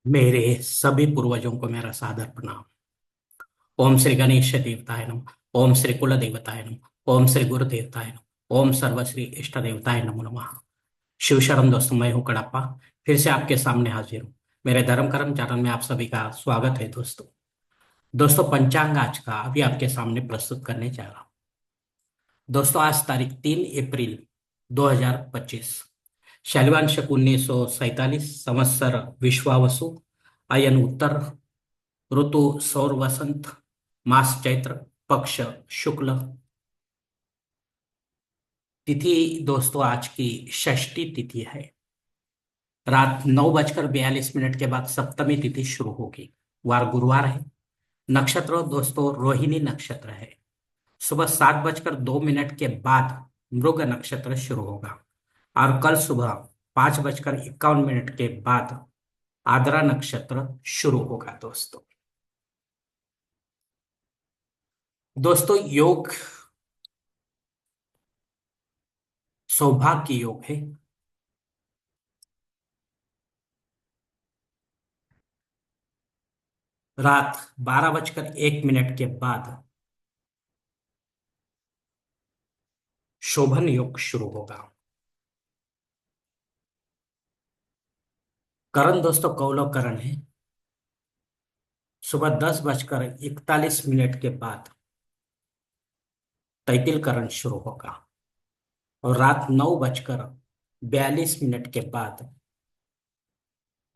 मेरे सभी पूर्वजों को मेरा सादर प्रणाम। ओम श्री गणेश देवताय नमः। ओम श्री कुल देवताय नमः। ओम श्री गुरु देवताय नमः। ओम सर्वश्री इष्ट देवताय नमो नमः। शिव शरण दोस्तों, मैं हूँ कड़प्पा। फिर से आपके सामने हाजिर हूँ। मेरे धर्म कर्म चैनल में आप सभी का स्वागत है दोस्तों। दोस्तों, पंचांग आज का अभी आपके सामने प्रस्तुत करने जा रहा हूँ। दोस्तों, आज तारीख 3 अप्रैल 2025, शैलवान शक 1947, संवत्सर विश्वावसु, अयन उत्तर, ऋतु सौर वसंत, मास चैत्र, पक्ष शुक्ल, तिथि दोस्तों आज की षष्ठी तिथि है। रात 9:42 के बाद सप्तमी तिथि शुरू होगी। वार गुरुवार है। नक्षत्र दोस्तों रोहिणी नक्षत्र है। सुबह 7:02 के बाद मृग नक्षत्र शुरू होगा और कल सुबह 5:51 के बाद आद्रा नक्षत्र शुरू होगा दोस्तों। दोस्तों, योग सौभाग्य योग है। रात 12:01 के बाद शोभन योग शुरू होगा। करण दोस्तों कौलव करण है। सुबह 10:41 के बाद तैतिल करण शुरू होगा और रात 9:42 के बाद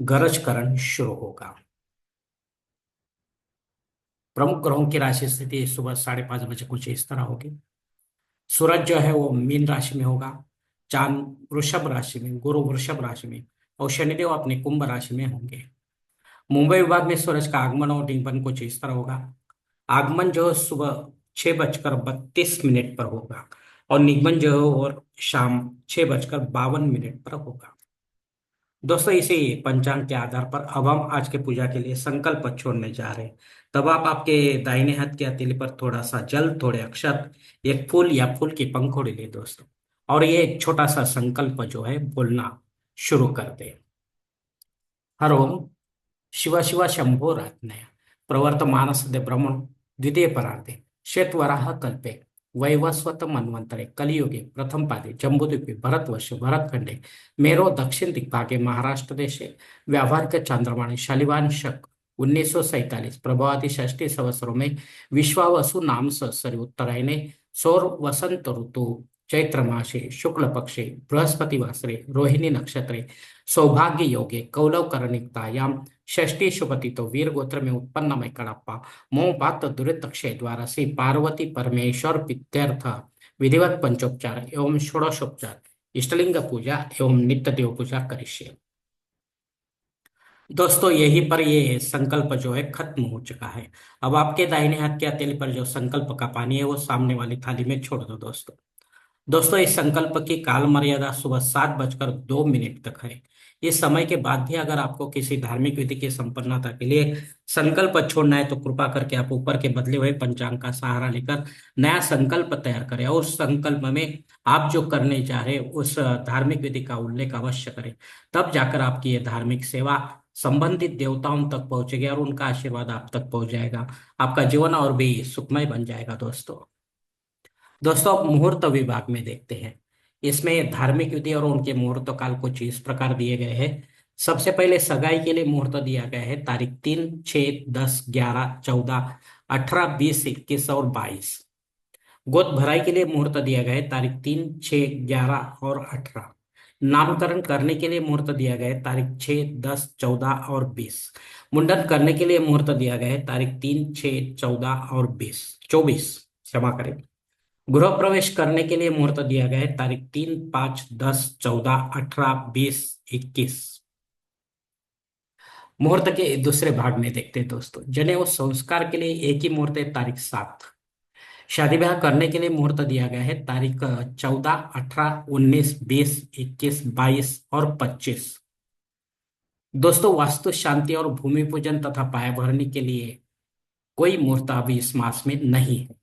गरज करण शुरू होगा। प्रमुख ग्रहों की राशि स्थिति सुबह 5:30 कुछ इस तरह होगी। सूरज जो है वो मीन राशि में होगा, चांद वृषभ राशि में, गुरु वृषभ राशि में और शनिदेव अपने कुंभ राशि में होंगे। मुंबई विभाग में सूरज का आगमन और डिंपन कुछ इस तरह होगा। आगमन जो है सुबह 6:32 पर होगा और निगमन जो है और शाम 6:52 पर होगा। दोस्तों, इसी पंचांग के आधार पर अब हम आज के पूजा के लिए संकल्प छोड़ने जा रहे हैं। तब आप आपके दाहिने हाथ की हथेली पर थोड़ा सा जल, थोड़े अक्षत, एक फूल या फूल की पंखुड़ी ले दोस्तों, और ये एक छोटा सा संकल्प जो है बोलना शुरू कर दे। हर ओम शिव शिव शंभो रात्नय प्रवर्तमानस्य ब्रह्मण द्वितीय परार्धे श्वेतवराह कल्पे वैवस्वत मन्वंतरे कलियुगे प्रथम पादे जम्बूद्वीपे भरतवर्ष भरतखंडे मेरो दक्षिण दिग्भागे महाराष्ट्र देशे व्यावहारिक चांद्रमाणे शालिवान शक 1947 प्रभावादि षष्ठी संवत्सरों में विश्वावसु नाम संवत्सरे उत्तरायणे सौर वसंत ऋतु चैत्र मासे शुक्ल पक्षे बृहस्पति वासरे रोहिणी नक्षत्रे सौभाग्य योगे कौलव करणिकतायाम षष्ठी शुभति तो वीर गोत्र में उत्पन्न मैं कड़प्पा मोहपात दुरित क्षय द्वारा श्री पार्वती परमेश्वर पित्यर्थ विधिवत पंचोपचार एवं षोडशोपचार इष्टलिंग पूजा एवं नित्य देव पूजा करिष्ये। दोस्तों, यहीं पर ये संकल्प जो है खत्म हो चुका है। अब आपके दाहिने हाथ के हथेली पर जो संकल्प का पानी है वो सामने वाली थाली में छोड़ दो दोस्तों। दोस्तों, इस संकल्प की काल मर्यादा सुबह 7:02 तक है। इस समय के बाद भी अगर आपको किसी धार्मिक विधि की संपन्नता के लिए संकल्प छोड़ना है तो कृपा करके आप ऊपर के बदले हुए पंचांग का सहारा लेकर नया संकल्प तैयार करें और उस संकल्प में आप जो करने जा रहे हैं उस धार्मिक विधि का उल्लेख अवश्य करें। तब जाकर आपकी ये धार्मिक सेवा संबंधित देवताओं तक पहुंचेगी और उनका आशीर्वाद आप तक पहुंच जाएगा। आपका जीवन और भी सुखमय बन जाएगा दोस्तों। दोस्तों, अब मुहूर्त विभाग में देखते हैं। इसमें धार्मिक विधि और उनके मुहूर्त काल कुछ इस प्रकार दिए गए हैं। सबसे पहले सगाई के लिए मुहूर्त दिया गया है तारीख 3, 6, 10, 11, 14, 18, 20, 21 और 22। गोद भराई के लिए मुहूर्त दिया गया है तारीख 3, 6, 11 और 18। नामकरण करने के लिए मुहूर्त दिया गया है तारीख 6, 10, 14 और 20। मुंडन करने के लिए मुहूर्त दिया गया है तारीख 3, 6, 14 और 24, क्षमा करें। गृह प्रवेश करने के लिए मुहूर्त दिया गया है तारीख 3, 5, 10, 14, 18, 20, 21। मुहूर्त के दूसरे भाग में देखते हैं दोस्तों। जनेऊ संस्कार के लिए एक ही मुहूर्त है तारीख 7। शादी ब्याह करने के लिए मुहूर्त दिया गया है तारीख 14, 18, 19, 20, 21, 22 और 25। दोस्तों, वास्तु शांति और भूमि पूजन तथा पाया भरने के लिए कोई मुहूर्त अभी इस मास में नहीं है।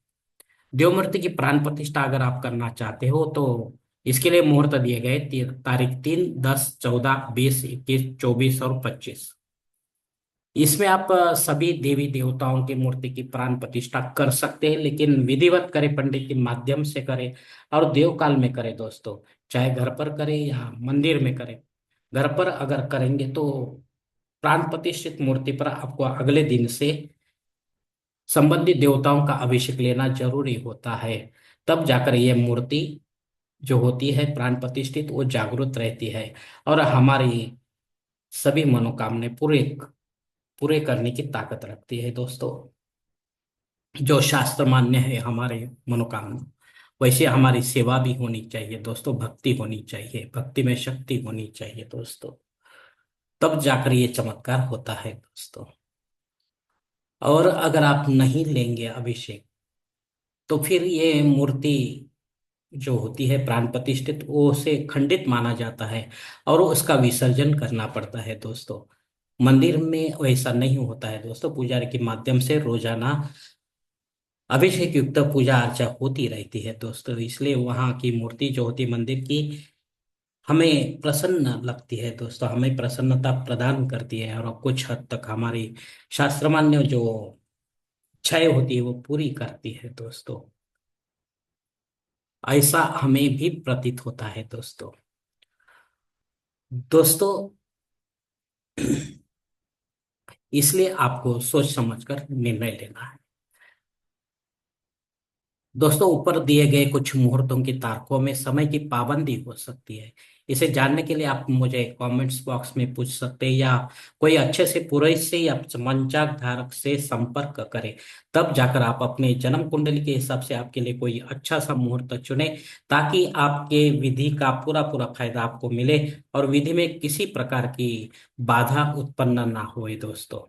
देव मूर्ति की प्राण प्रतिष्ठा अगर आप करना चाहते हो तो इसके लिए मुहूर्त दिए गए तारीख 3, 10, 14, 20, 21, 24 और 25। इसमें आप सभी देवी देवताओं की मूर्ति की प्राण प्रतिष्ठा कर सकते हैं, लेकिन विधिवत करें, पंडित के माध्यम से करें और देवकाल में करें दोस्तों। चाहे घर पर करें या मंदिर में करें। घर पर अगर करेंगे तो प्राण प्रतिष्ठित मूर्ति पर आपको अगले दिन से संबंधित देवताओं का अभिषेक लेना जरूरी होता है। तब जाकर ये मूर्ति जो होती है प्राण प्रतिष्ठित वो जागृत रहती है और हमारी सभी मनोकामनाएं पूरे पूरे करने की ताकत रखती है दोस्तों। जो शास्त्र मान्य है हमारे मनोकामना, वैसे हमारी सेवा भी होनी चाहिए दोस्तों, भक्ति होनी चाहिए, भक्ति में शक्ति होनी चाहिए दोस्तों। तब जाकर ये चमत्कार होता है दोस्तों। और अगर आप नहीं लेंगे अभिषेक तो फिर ये मूर्ति जो होती है प्राण प्रतिष्ठित वो उसे खंडित माना जाता है और उसका विसर्जन करना पड़ता है दोस्तों। मंदिर में वैसा नहीं होता है दोस्तों, पुजारी के माध्यम से रोजाना अभिषेक युक्त पूजा अर्चा होती रहती है दोस्तों। इसलिए वहाँ की मूर्ति जो होती है मंदिर की हमें प्रसन्न लगती है दोस्तों, हमें प्रसन्नता प्रदान करती है और कुछ हद तक हमारी शास्त्र मान्य जो इच्छाएं होती है वो पूरी करती है दोस्तों। ऐसा हमें भी प्रतीत होता है दोस्तों। दोस्तों इसलिए आपको सोच समझकर निर्णय लेना है दोस्तों। ऊपर दिए गए कुछ मुहूर्तों की तारीखों में समय की पाबंदी हो सकती है। इसे जानने के लिए आप मुझे कमेंट्स बॉक्स में पूछ सकते हैं या कोई अच्छे से पुरोहित से या पंचांग धारक से संपर्क करें। तब जाकर आप अपने जन्म कुंडली के हिसाब से आपके लिए कोई अच्छा सा मुहूर्त चुने, ताकि आपके विधि का पूरा पूरा फायदा आपको मिले और विधि में किसी प्रकार की बाधा उत्पन्न ना होए दोस्तों।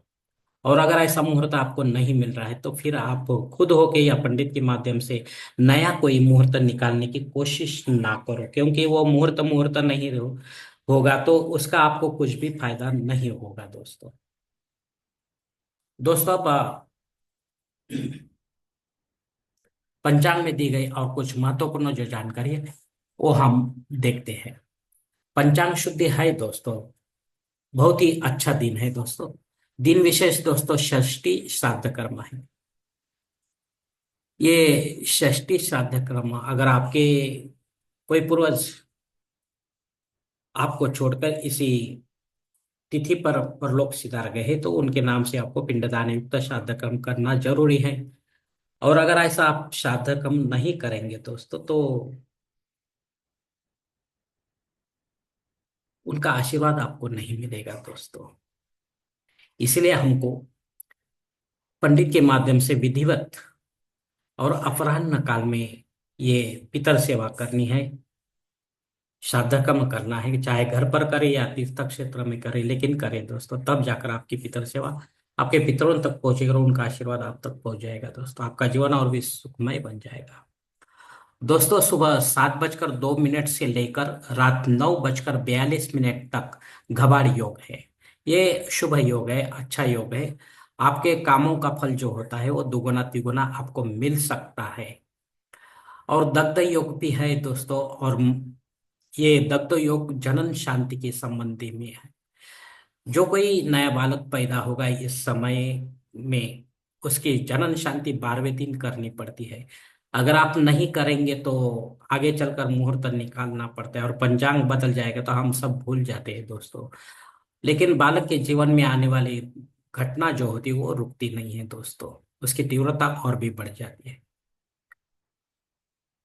और अगर ऐसा मुहूर्त आपको नहीं मिल रहा है तो फिर आप खुद होके या पंडित के माध्यम से नया कोई मुहूर्त निकालने की कोशिश ना करो, क्योंकि वो मुहूर्त मुहूर्त नहीं होगा तो उसका आपको कुछ भी फायदा नहीं होगा दोस्तों। दोस्तों अब पंचांग में दी गई और कुछ महत्वपूर्ण जो जानकारी है वो हम देखते हैं। पंचांग शुद्धि है दोस्तों, बहुत ही अच्छा दिन है दोस्तों। दिन विशेष दोस्तों षष्ठी श्राद्ध कर्म है। ये षष्ठी श्राद्ध कर्म अगर आपके कोई पूर्वज आपको छोड़कर इसी तिथि पर परलोक सिधार गए तो उनके नाम से आपको पिंडदान युक्त श्राद्ध कर्म करना जरूरी है। और अगर ऐसा आप श्राद्ध कर्म नहीं करेंगे दोस्तों तो उनका आशीर्वाद आपको नहीं मिलेगा दोस्तों। इसलिए हमको पंडित के माध्यम से विधिवत और अपराह्न काल में ये पितर सेवा करनी है, श्राद्ध कर्म करना है, चाहे घर पर करे या तीर्थ क्षेत्र में करे, लेकिन करे दोस्तों। तब जाकर आपकी पितर सेवा आपके पितरों तक पहुंचेगी और उनका आशीर्वाद आप तक पहुंच जाएगा दोस्तों। आपका जीवन और भी सुखमय बन जाएगा दोस्तों। सुबह 7:02 से लेकर रात 9:42 तक घबाड़ योग है। ये शुभ योग है, अच्छा योग है। आपके कामों का फल जो होता है वो दुगुना तिगुना आपको मिल सकता है। और दग्ध योग भी है दोस्तों। और ये दत्त योग जनन शांति के संबंधी में है। जो कोई नया बालक पैदा होगा इस समय में उसकी जनन शांति 12वें दिन करनी पड़ती है। अगर आप नहीं करेंगे तो आगे चलकर मुहूर्त निकालना पड़ता है और पंचांग बदल जाएगा तो हम सब भूल जाते हैं दोस्तों। लेकिन बालक के जीवन में आने वाली घटना जो होती है वो रुकती नहीं है दोस्तों, उसकी तीव्रता और भी बढ़ जाती है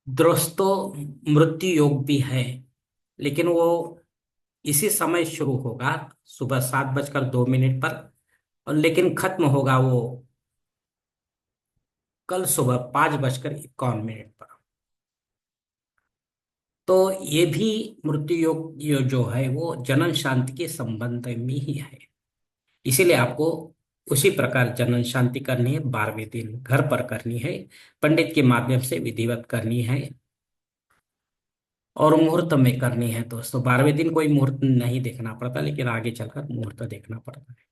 दोस्तों। मृत्यु योग भी है, लेकिन वो इसी समय शुरू होगा, सुबह 7:02 पर। और लेकिन खत्म होगा वो कल सुबह 5:51 पर। तो ये भी मृत्यु योग जो है वो जनन शांति के संबंध में ही है। इसीलिए आपको उसी प्रकार जनन शांति करनी है, 12वें दिन घर पर करनी है, पंडित के माध्यम से विधिवत करनी है और मुहूर्त में करनी है दोस्तों। 12वें दिन कोई मुहूर्त नहीं देखना पड़ता, लेकिन आगे चलकर मुहूर्त देखना पड़ता है।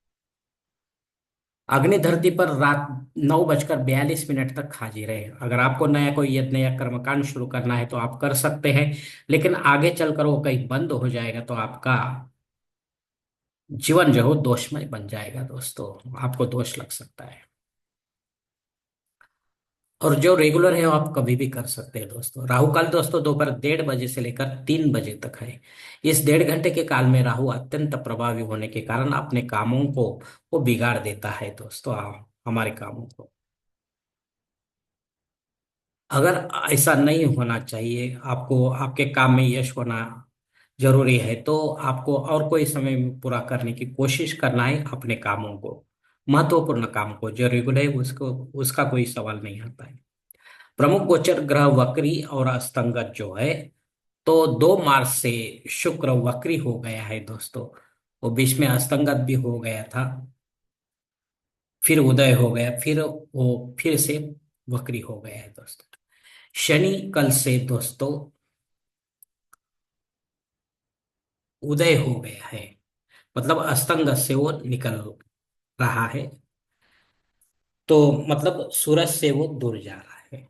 अग्नि धरती पर रात 9:42 तक हाजिर है। अगर आपको नया कोई यज्ञ नया कर्मकांड शुरू करना है तो आप कर सकते हैं, लेकिन आगे चलकर वो कहीं बंद हो जाएगा तो आपका जीवन जो है दोषमय बन जाएगा दोस्तों, आपको दोष लग सकता है। और जो रेगुलर है वो आप कभी भी कर सकते हैं दोस्तों। राहु काल दोस्तों दोपहर 1:30 से लेकर 3 बजे तक है। इस 1.5 घंटे के काल में राहु अत्यंत प्रभावी होने के कारण अपने कामों को वो बिगाड़ देता है दोस्तों, हमारे कामों को। अगर ऐसा नहीं होना चाहिए, आपको आपके काम में यश होना जरूरी है, तो आपको और कोई समय में पूरा करने की कोशिश करना है अपने कामों को। महत्वपूर्ण काम को जो रेगुलर है उसको, उसका कोई सवाल नहीं आता है। प्रमुख गोचर ग्रह वक्री और अस्तंगत जो है, तो 2 मार्च से शुक्र वक्री हो गया है दोस्तों। वो बीच में अस्तंगत भी हो गया था, फिर उदय हो गया, फिर वो फिर से वक्री हो गया है दोस्तों। शनि कल से दोस्तों उदय हो गया है, मतलब अस्तंगत से वो निकल रहा है। तो मतलब सूरज से वो दूर जा रहा है,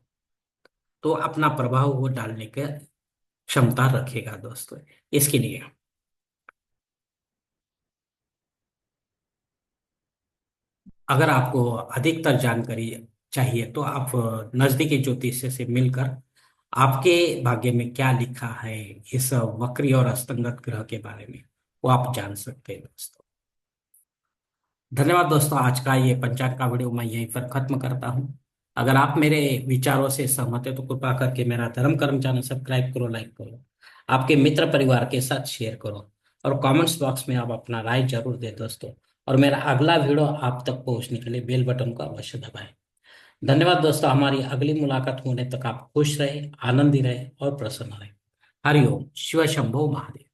तो अपना प्रभाव वो डालने की क्षमता रखेगा दोस्तों। इसके लिए अगर आपको अधिकतर जानकारी चाहिए तो आप नजदीकी ज्योतिष से मिलकर आपके भाग्य में क्या लिखा है इस वक्री और अस्तंगत ग्रह के बारे में, वो आप जान सकते हैं दोस्तों। धन्यवाद दोस्तों, आज का ये पंचांग का वीडियो मैं यहीं पर खत्म करता हूँ। अगर आप मेरे विचारों से सहमत है तो कृपा करके मेरा धर्म कर्म चैनल सब्सक्राइब करो, लाइक करो, आपके मित्र परिवार के साथ शेयर करो, और कमेंट्स बॉक्स में आप अपना राय जरूर दे दोस्तों। और मेरा अगला वीडियो आप तक पहुंचने के लिए बेल बटन को अवश्य दबाएं। धन्यवाद दोस्तों, हमारी अगली मुलाकात होने तक आप खुश रहे, आनंदी रहे और प्रसन्न रहे। हरिओम शिव शंभो महादेव।